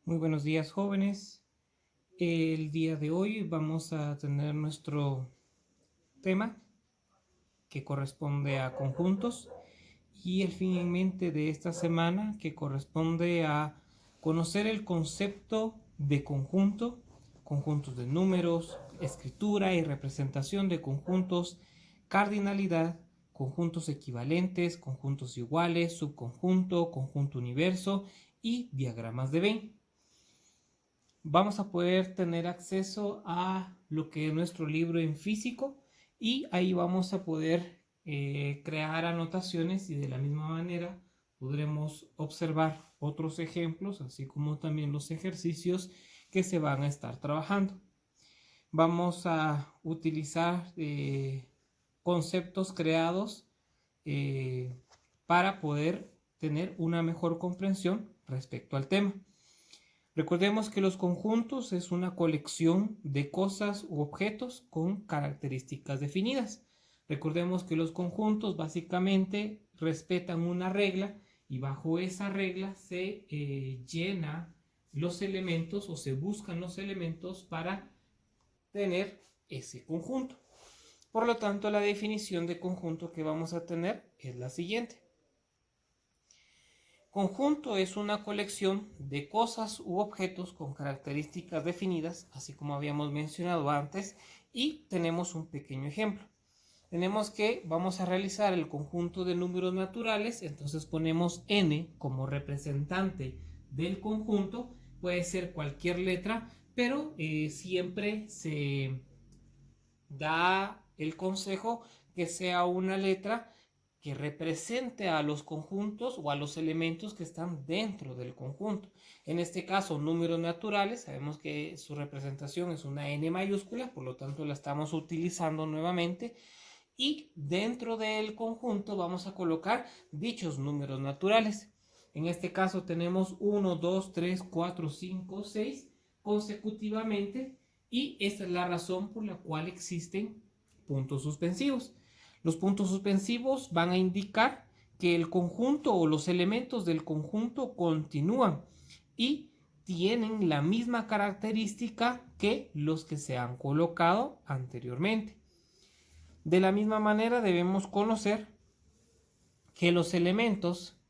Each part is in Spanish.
Muy buenos días, jóvenes. El día de hoy vamos a tener nuestro tema que corresponde a conjuntos y el fin en mente de esta semana que corresponde a conocer el concepto de conjunto, conjuntos de números, escritura y representación de conjuntos, cardinalidad, conjuntos equivalentes, conjuntos iguales, subconjunto, conjunto universo y diagramas de Venn. Vamos a poder tener acceso a lo que es nuestro libro en físico y ahí vamos a poder crear anotaciones y de la misma manera podremos observar otros ejemplos, así como también los ejercicios que se van a estar trabajando. Vamos a utilizar conceptos creados eh, para poder tener una mejor comprensión respecto al tema. Recordemos que los conjuntos es una colección de cosas u objetos con características definidas. Recordemos que los conjuntos básicamente respetan una regla y bajo esa regla se llena los elementos o se buscan los elementos para tener ese conjunto. Por lo tanto, la definición de conjunto que vamos a tener es la siguiente. Conjunto es una colección de cosas u objetos con características definidas, así como habíamos mencionado antes, y tenemos un pequeño ejemplo. Tenemos que vamos a realizar el conjunto de números naturales, entonces ponemos n como representante del conjunto, puede ser cualquier letra, pero siempre se da el consejo que sea una letra que represente a los conjuntos o a los elementos que están dentro del conjunto. En este caso, números naturales, sabemos que su representación es una n mayúscula, por lo tanto la estamos utilizando nuevamente. Y dentro del conjunto vamos a colocar dichos números naturales. En este caso tenemos 1, 2, 3, 4, 5, 6 consecutivamente y esta es la razón por la cual existen puntos suspensivos. Los puntos suspensivos van a indicar que el conjunto o los elementos del conjunto continúan y tienen la misma característica que los que se han colocado anteriormente. De la misma manera debemos conocer que los elementos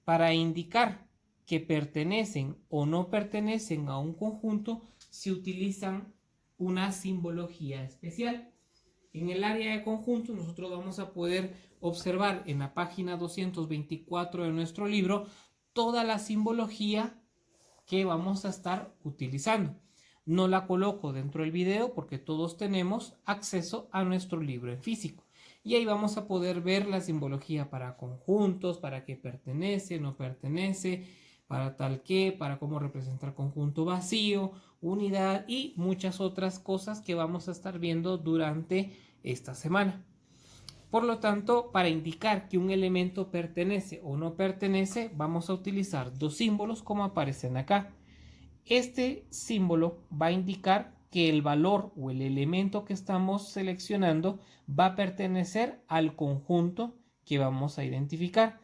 para indicar que pertenecen o no pertenecen a un conjunto se utilizan una simbología especial. En el área de conjuntos nosotros vamos a poder observar en la página 224 de nuestro libro toda la simbología que vamos a estar utilizando. No la coloco dentro del video porque todos tenemos acceso a nuestro libro en físico. Y ahí vamos a poder ver la simbología para conjuntos, para qué pertenece, no pertenece, para tal que, para cómo representar conjunto vacío, unidad y muchas otras cosas que vamos a estar viendo durante esta semana. Por lo tanto, para indicar que un elemento pertenece o no pertenece, vamos a utilizar dos símbolos como aparecen acá. Este símbolo va a indicar que el valor o el elemento que estamos seleccionando va a pertenecer al conjunto que vamos a identificar.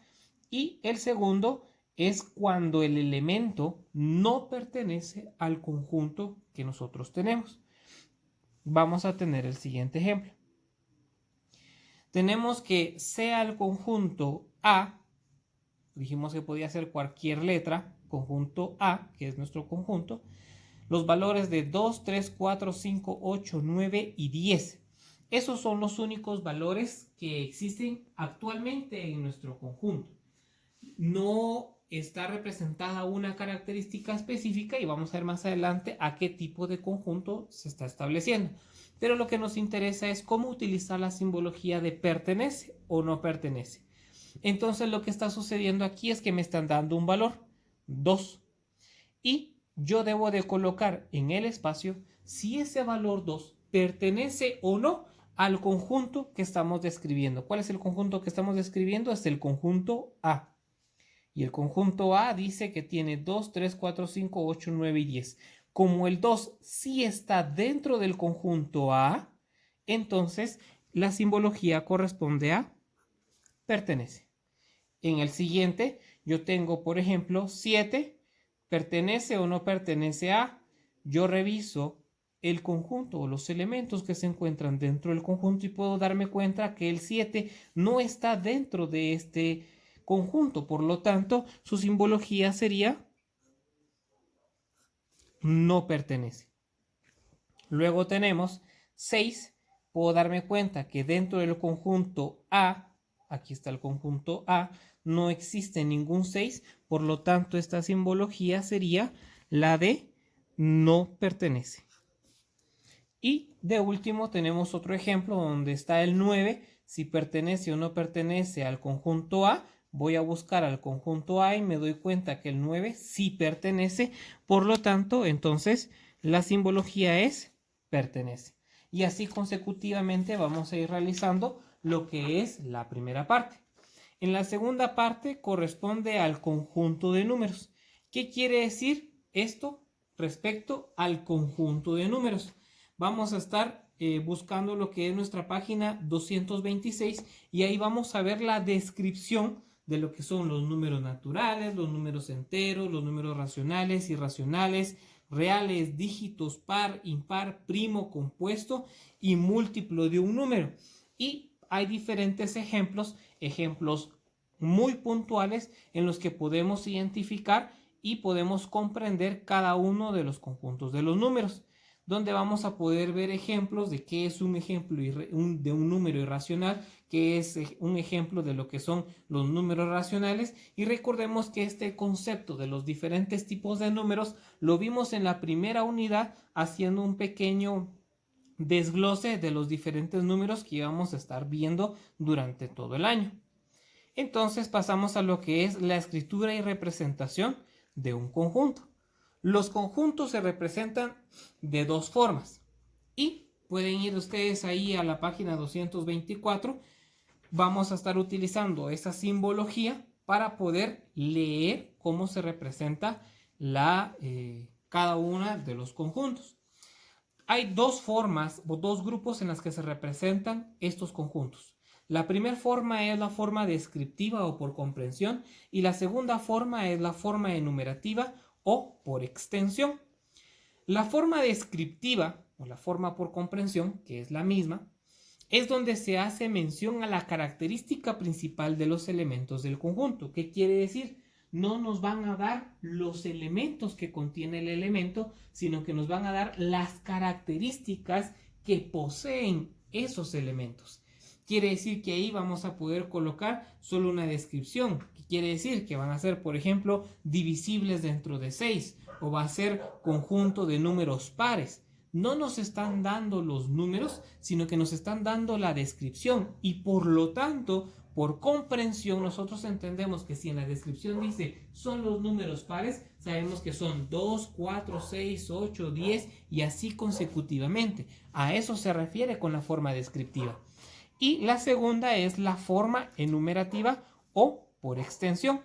Y el segundo es cuando el elemento no pertenece al conjunto que nosotros tenemos. Vamos a tener el siguiente ejemplo. Tenemos que sea el conjunto A, dijimos que podía ser cualquier letra, conjunto A, que es nuestro conjunto, los valores de 2, 3, 4, 5, 8, 9 y 10. Esos son los únicos valores que existen actualmente en nuestro conjunto. No está representada una característica específica y vamos a ver más adelante a qué tipo de conjunto se está estableciendo. Pero lo que nos interesa es cómo utilizar la simbología de pertenece o no pertenece. Entonces lo que está sucediendo aquí es que me están dando un valor, 2. Y yo debo de colocar en el espacio si ese valor 2 pertenece o no al conjunto que estamos describiendo. ¿Cuál es el conjunto que estamos describiendo? Es el conjunto A. Y el conjunto A dice que tiene 2, 3, 4, 5, 8, 9 y 10. Como el 2 sí está dentro del conjunto A, entonces la simbología corresponde a pertenece. En el siguiente yo tengo, por ejemplo, 7 ¿Pertenece o no pertenece a? Yo reviso el conjunto o los elementos que se encuentran dentro del conjunto y puedo darme cuenta que el 7 no está dentro de este conjunto. Por lo tanto, su simbología sería no pertenece. Luego tenemos 6. Puedo darme cuenta que dentro del conjunto A, aquí está el conjunto A, no existe ningún 6. Por lo tanto, esta simbología sería la de no pertenece. Y de último tenemos otro ejemplo donde está el 9. Si pertenece o no pertenece al conjunto A, voy a buscar al conjunto A y me doy cuenta que el 9 sí pertenece. Por lo tanto, entonces la simbología es pertenece. Y así consecutivamente vamos a ir realizando lo que es la primera parte. En la segunda parte corresponde al conjunto de números. ¿Qué quiere decir esto respecto al conjunto de números? Vamos a estar buscando lo que es nuestra página 226 y ahí vamos a ver la descripción de lo que son los números naturales, los números enteros, los números racionales, irracionales, reales, dígitos, par, impar, primo, compuesto y múltiplo de un número. Y hay diferentes ejemplos muy puntuales en los que podemos identificar y podemos comprender cada uno de los conjuntos de los números, donde vamos a poder ver ejemplos de qué es un ejemplo de un número irracional, qué es un ejemplo de lo que son los números racionales. Y recordemos que este concepto de los diferentes tipos de números lo vimos en la primera unidad haciendo un pequeño desglose de los diferentes números que íbamos a estar viendo durante todo el año. Entonces pasamos a lo que es la escritura y representación de un conjunto. Los conjuntos se representan de dos formas y pueden ir ustedes ahí a la página 224. Vamos a estar utilizando esa simbología para poder leer cómo se representa cada una de los conjuntos. Hay dos formas o dos grupos en las que se representan estos conjuntos. La primera forma es la forma descriptiva o por comprensión y la segunda forma es la forma enumerativa o por extensión. La forma descriptiva o la forma por comprensión, que es la misma, es donde se hace mención a la característica principal de los elementos del conjunto. ¿Qué quiere decir? No nos van a dar los elementos que contiene el elemento, sino que nos van a dar las características que poseen esos elementos. Quiere decir que ahí vamos a poder colocar solo una descripción. Quiere decir que van a ser, por ejemplo, divisibles dentro de 6 o va a ser conjunto de números pares. No nos están dando los números, sino que nos están dando la descripción y por lo tanto, por comprensión, nosotros entendemos que si en la descripción dice son los números pares, sabemos que son 2, 4, 6, 8, 10 y así consecutivamente. A eso se refiere con la forma descriptiva. Y la segunda es la forma enumerativa o por extensión.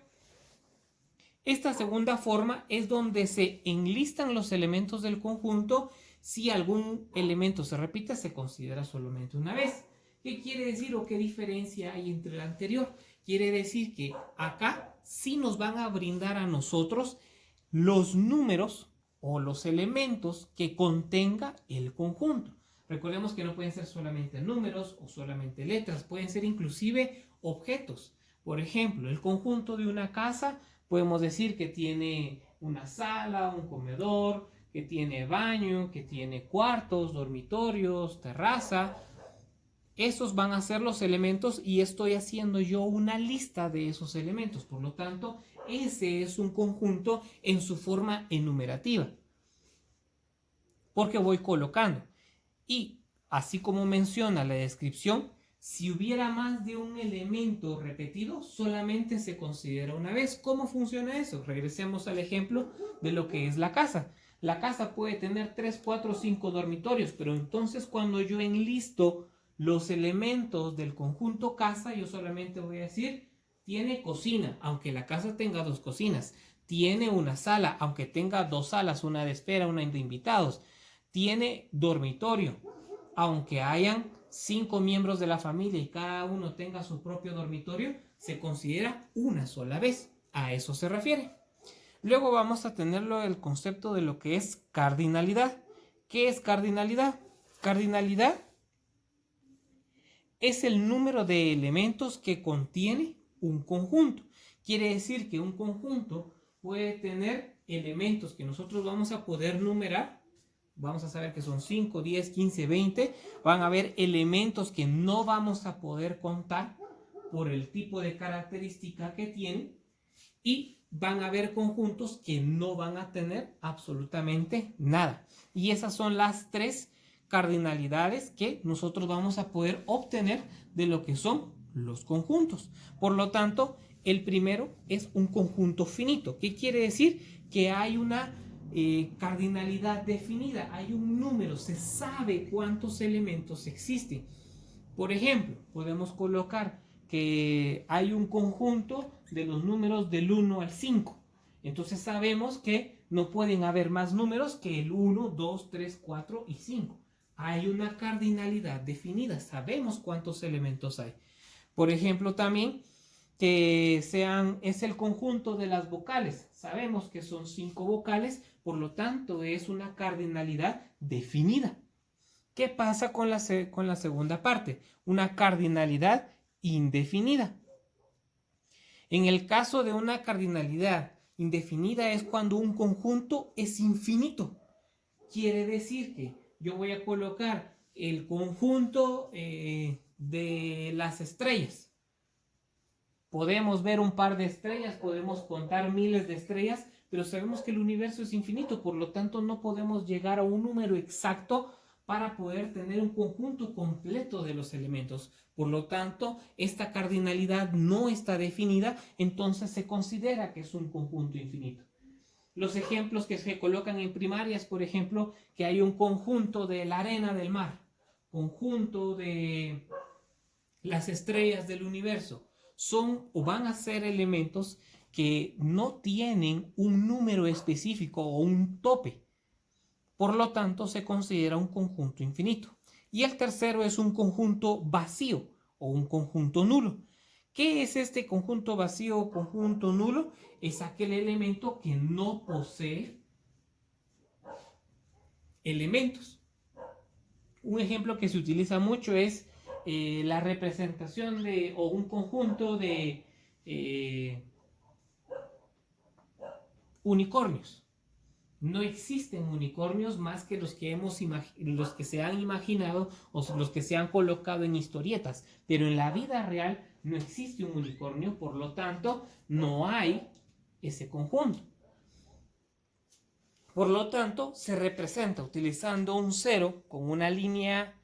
Esta segunda forma es donde se enlistan los elementos del conjunto. Si algún elemento se repite, se considera solamente una vez. ¿Qué quiere decir o qué diferencia hay entre el anterior? Quiere decir que acá sí nos van a brindar a nosotros los números o los elementos que contenga el conjunto. Recordemos que no pueden ser solamente números o solamente letras, pueden ser inclusive objetos. Por ejemplo, el conjunto de una casa, podemos decir que tiene una sala, un comedor, que tiene baño, que tiene cuartos, dormitorios, terraza. Esos van a ser los elementos y estoy haciendo yo una lista de esos elementos. Por lo tanto, ese es un conjunto en su forma enumerativa, porque voy colocando. Y así como menciona la descripción, si hubiera más de un elemento repetido, solamente se considera una vez. ¿Cómo funciona eso? Regresemos al ejemplo de lo que es la casa. La casa puede tener 3, 4, 5 dormitorios, pero entonces cuando yo enlisto los elementos del conjunto casa, yo solamente voy a decir, tiene cocina, aunque la casa tenga 2 cocinas. Tiene una sala, aunque tenga 2 salas, una de espera, una de invitados. Tiene dormitorio, aunque hayan 5 miembros de la familia y cada uno tenga su propio dormitorio, se considera una sola vez. A eso se refiere. Luego vamos a tenerlo el concepto de lo que es cardinalidad. ¿Qué es cardinalidad? Cardinalidad es el número de elementos que contiene un conjunto. Quiere decir que un conjunto puede tener elementos que nosotros vamos a poder numerar. Vamos a saber que son 5, 10, 15, 20. Van a haber elementos que no vamos a poder contar por el tipo de característica que tienen. Y van a haber conjuntos que no van a tener absolutamente nada. Y esas son las tres cardinalidades que nosotros vamos a poder obtener de lo que son los conjuntos. Por lo tanto, el primero es un conjunto finito. ¿Qué quiere decir? Que hay una cardinalidad definida, hay un número, se sabe cuántos elementos existen. Por ejemplo, podemos colocar que hay un conjunto de los números del 1 al 5. Entonces sabemos que no pueden haber más números que el 1, 2, 3, 4 y 5. Hay una cardinalidad definida, sabemos cuántos elementos hay. Por ejemplo, también que es el conjunto de las vocales. Sabemos que son 5 vocales, por lo tanto es una cardinalidad definida. ¿Qué pasa con la segunda parte? Una cardinalidad indefinida. En el caso de una cardinalidad indefinida es cuando un conjunto es infinito. Quiere decir que yo voy a colocar el conjunto de las estrellas. Podemos ver un par de estrellas, podemos contar miles de estrellas, pero sabemos que el universo es infinito, por lo tanto no podemos llegar a un número exacto para poder tener un conjunto completo de los elementos. Por lo tanto, esta cardinalidad no está definida, entonces se considera que es un conjunto infinito. Los ejemplos que se colocan en primarias, por ejemplo, que hay un conjunto de la arena del mar, conjunto de las estrellas del universo, son o van a ser elementos que no tienen un número específico o un tope. Por lo tanto, se considera un conjunto infinito. Y el tercero es un conjunto vacío o un conjunto nulo. ¿Qué es este conjunto vacío o conjunto nulo? Es aquel elemento que no posee elementos. Un ejemplo que se utiliza mucho es la representación de o un conjunto de unicornios. No existen unicornios más que los que se han imaginado o los que se han colocado en historietas, pero en la vida real no existe un unicornio, por lo tanto no hay ese conjunto. Por lo tanto, se representa utilizando un cero con una línea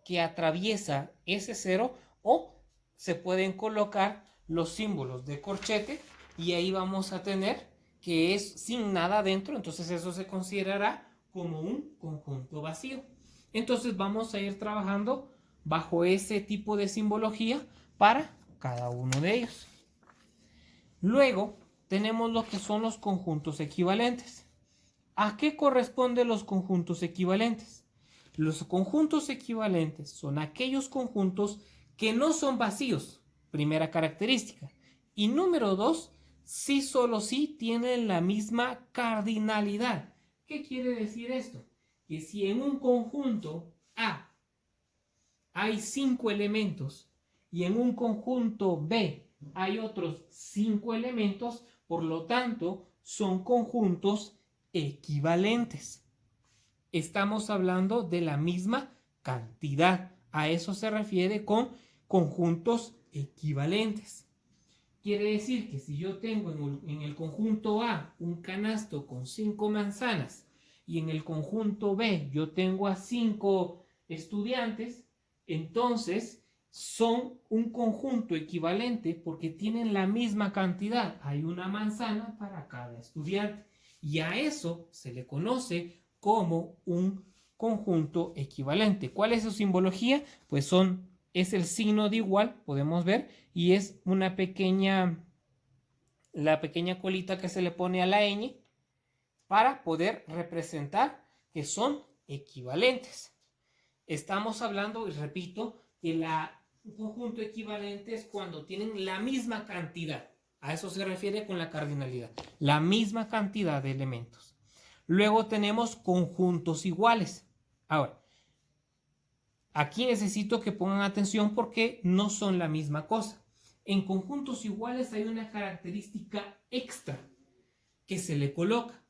que atraviesa ese cero, o se pueden colocar los símbolos de corchete y ahí vamos a tener que es sin nada dentro, entonces eso se considerará como un conjunto vacío. Entonces vamos a ir trabajando bajo ese tipo de simbología para cada uno de ellos. Luego tenemos lo que son los conjuntos equivalentes. ¿A qué corresponden los conjuntos equivalentes? Los conjuntos equivalentes son aquellos conjuntos que no son vacíos, primera característica. Y número 2, sí solo sí tienen la misma cardinalidad. ¿Qué quiere decir esto? Que si en un conjunto A hay 5 elementos y en un conjunto B hay otros 5 elementos, por lo tanto son conjuntos equivalentes. Estamos hablando de la misma cantidad. A eso se refiere con conjuntos equivalentes. Quiere decir que si yo tengo en el conjunto A un canasto con 5 manzanas y en el conjunto B yo tengo a 5 estudiantes, entonces son un conjunto equivalente porque tienen la misma cantidad. Hay una manzana para cada estudiante. Y a eso se le conoce como un conjunto equivalente. ¿Cuál es su simbología? Pues es el signo de igual, podemos ver, y es la pequeña colita que se le pone a la ñ para poder representar que son equivalentes. Estamos hablando, y repito, que un conjunto equivalente es cuando tienen la misma cantidad. A eso se refiere con la cardinalidad, la misma cantidad de elementos. Luego tenemos conjuntos iguales. Ahora, aquí necesito que pongan atención porque no son la misma cosa. En conjuntos iguales hay una característica extra que se le coloca.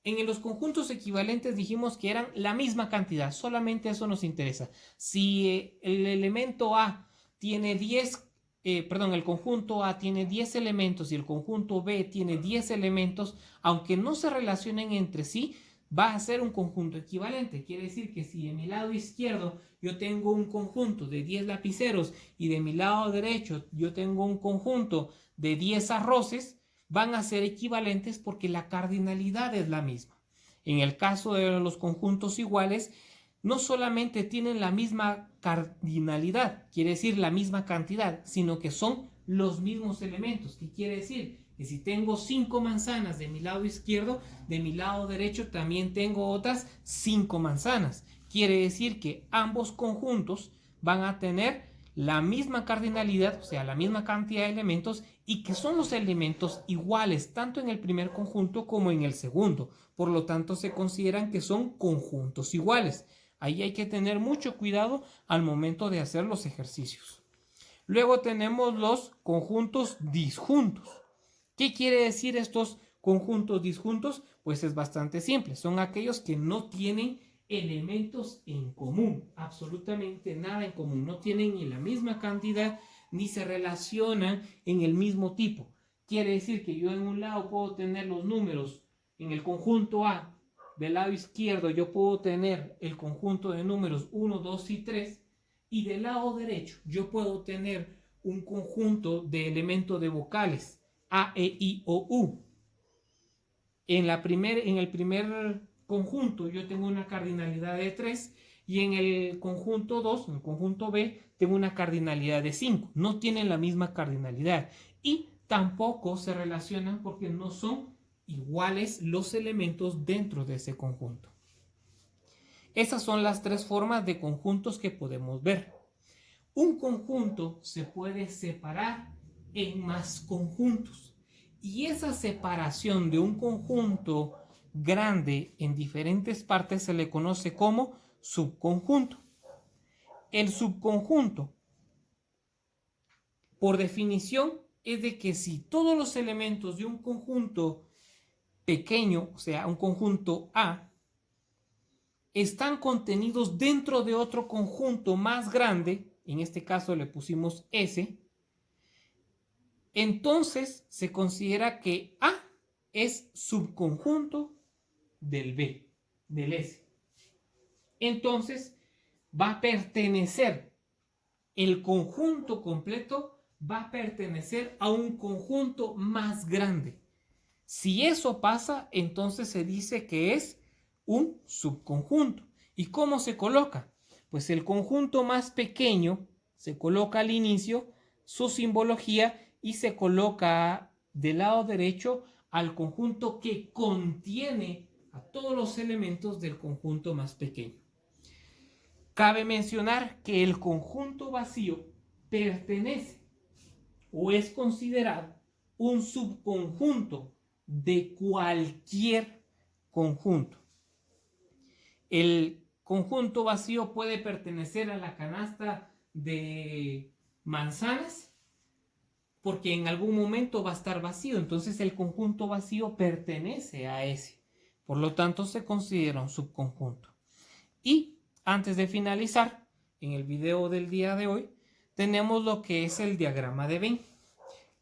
En los conjuntos equivalentes dijimos que eran la misma cantidad, solamente eso nos interesa. Si el elemento A tiene 10, el conjunto A tiene 10 elementos y el conjunto B tiene 10 elementos, aunque no se relacionen entre sí, va a ser un conjunto equivalente. Quiere decir que si de mi lado izquierdo yo tengo un conjunto de 10 lapiceros y de mi lado derecho yo tengo un conjunto de 10 arroces, van a ser equivalentes porque la cardinalidad es la misma. En el caso de los conjuntos iguales, no solamente tienen la misma cardinalidad, quiere decir la misma cantidad, sino que son los mismos elementos. ¿Qué quiere decir? Que si tengo 5 manzanas de mi lado izquierdo, de mi lado derecho también tengo otras 5 manzanas. Quiere decir que ambos conjuntos van a tener la misma cardinalidad, o sea, la misma cantidad de elementos, y que son los elementos iguales tanto en el primer conjunto como en el segundo. Por lo tanto, se consideran que son conjuntos iguales. Ahí hay que tener mucho cuidado al momento de hacer los ejercicios. Luego tenemos los conjuntos disjuntos. ¿Qué quiere decir estos conjuntos disjuntos? Pues es bastante simple. Son aquellos que no tienen elementos en común, absolutamente nada en común. No tienen ni la misma cantidad ni se relacionan en el mismo tipo. Quiere decir que yo en un lado puedo tener los números en el conjunto A. Del lado izquierdo yo puedo tener el conjunto de números 1, 2 y 3. Y del lado derecho yo puedo tener un conjunto de elementos de vocales A, E, I, O, U. En el primer conjunto yo tengo una cardinalidad de 3 y en el conjunto 2, en el conjunto B, tengo una cardinalidad de 5. No tienen la misma cardinalidad y tampoco se relacionan porque no son iguales los elementos dentro de ese conjunto. Esas son las 3 formas de conjuntos que podemos ver. Un conjunto se puede separar en más conjuntos. Y esa separación de un conjunto grande en diferentes partes se le conoce como subconjunto. El subconjunto, por definición, es de que si todos los elementos de un conjunto pequeño, o sea, un conjunto A, están contenidos dentro de otro conjunto más grande, en este caso le pusimos S, entonces se considera que A es subconjunto del B, del S. Entonces va a pertenecer, el conjunto completo va a pertenecer a un conjunto más grande. Si eso pasa, entonces se dice que es un subconjunto. ¿Y cómo se coloca? Pues el conjunto más pequeño se coloca al inicio, su simbología, y se coloca del lado derecho al conjunto que contiene a todos los elementos del conjunto más pequeño. Cabe mencionar que el conjunto vacío pertenece o es considerado un subconjunto de cualquier conjunto. El conjunto vacío puede pertenecer a la canasta de manzanas porque en algún momento va a estar vacío, entonces el conjunto vacío pertenece a ese, por lo tanto se considera un subconjunto. Y antes de finalizar, en el video del día de hoy, tenemos lo que es el diagrama de Venn.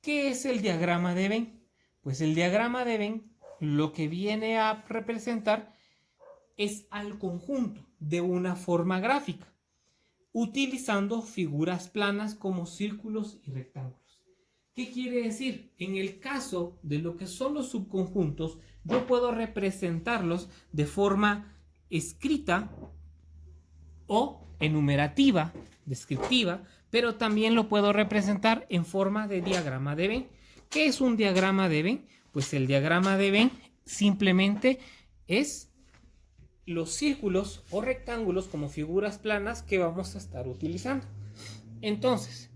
¿Qué es el diagrama de Venn? Pues el diagrama de Venn lo que viene a representar es al conjunto de una forma gráfica, utilizando figuras planas como círculos y rectángulos. ¿Qué quiere decir? En el caso de lo que son los subconjuntos, yo puedo representarlos de forma escrita o enumerativa, descriptiva, pero también lo puedo representar en forma de diagrama de Venn. ¿Qué es un diagrama de Venn? Pues el diagrama de Venn simplemente es los círculos o rectángulos como figuras planas que vamos a estar utilizando. Entonces,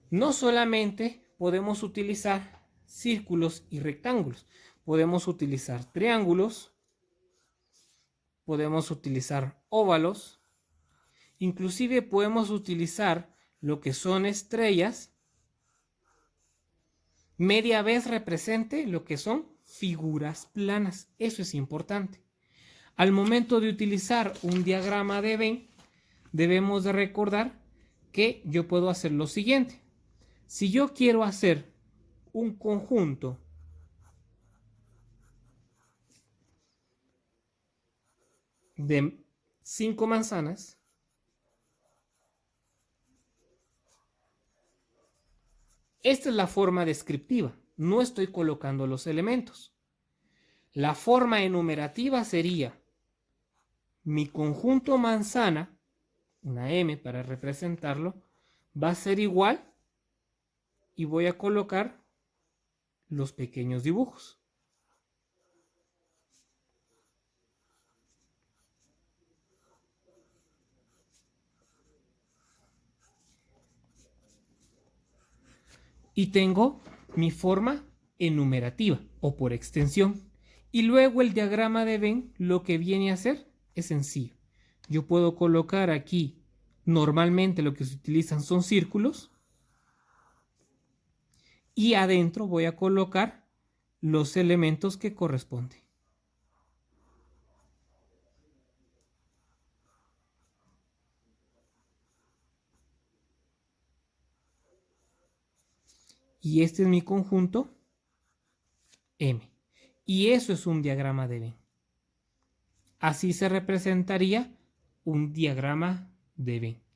no solamente podemos utilizar círculos y rectángulos. Podemos utilizar triángulos, podemos utilizar óvalos, inclusive podemos utilizar lo que son estrellas. Media vez represente lo que son figuras planas. Eso es importante. Al momento de utilizar un diagrama de Venn, debemos de recordar que yo puedo hacer lo siguiente. Si yo quiero hacer un conjunto de 5 manzanas, esta es la forma descriptiva. No estoy colocando los elementos. La forma enumerativa sería mi conjunto manzana, una M para representarlo, va a ser igual y voy a colocar los pequeños dibujos. Y tengo mi forma enumerativa o por extensión. Y luego el diagrama de Venn lo que viene a hacer es sencillo. Yo puedo colocar aquí, normalmente lo que se utilizan son círculos. Y adentro voy a colocar los elementos que corresponden. Y este es mi conjunto M. Y eso es un diagrama de Venn. Así se representaría un diagrama de Venn.